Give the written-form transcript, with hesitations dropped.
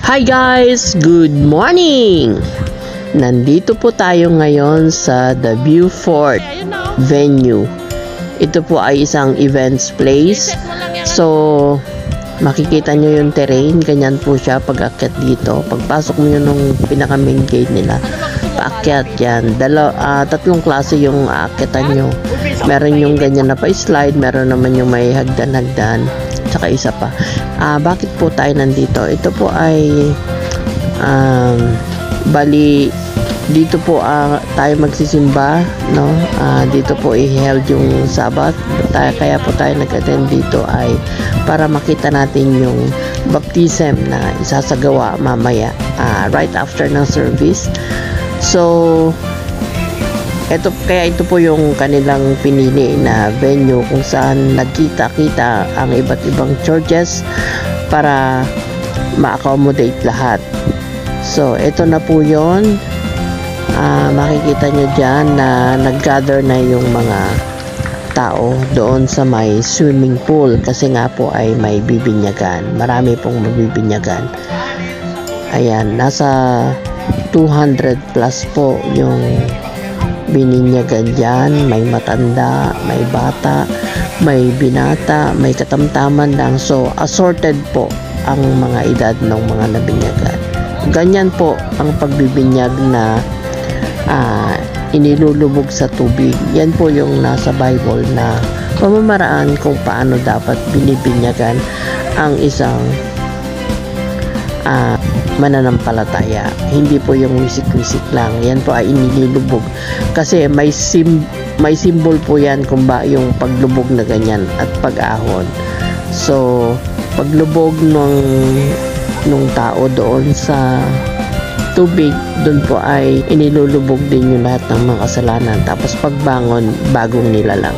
Hi guys! Good morning! Nandito po tayo ngayon sa The Beaufort venue. Ito po ay isang events place. So, makikita nyo yung terrain. Ganyan po siya pag akyat dito. Pagpasok mo yun ng pinaka main gate nila, paakyat yan. Tatlong klase yung aakyatan nyo. Meron yung ganyan na pa-slide, meron naman yung may hagdan-hagdan. Tsaka isa pa. Bakit po tayo nandito? Ito po ay bali dito po tayo magsisimba, no? Dito po i-held yung Sabbath. Kaya po tayo nag-attend dito ay para makita natin yung baptism na isasagawa mamaya right after ng service. So kaya ito po yung kanilang pinili na venue kung saan nagkita-kita ang iba't ibang churches para ma-accommodate lahat. So, ito na po yun. Makikita nyo dyan na nag-gather na yung mga tao doon sa may swimming pool kasi nga po ay may bibinyagan. Marami pong mabibinyagan. Ayan, nasa 200 plus po yung bininyagan dyan. May matanda, may bata, may binata, may katamtaman lang. So, assorted po ang mga edad ng mga nabinyagan. Ganyan po ang pagbibinyag na inilulubog sa tubig. Yan po yung nasa Bible na pamamaraan kung paano dapat binibinyagan ang isang mananampalataya. Hindi po yung wisik-wisik lang. Yan po ay inilulubog. Kasi may symbol po yan kung ba yung paglubog na ganyan at pag-ahon. So, paglubog nung tao doon sa tubig, doon po ay inilulubog din yung lahat ng mga kasalanan. Tapos pagbangon, bagong nilalang.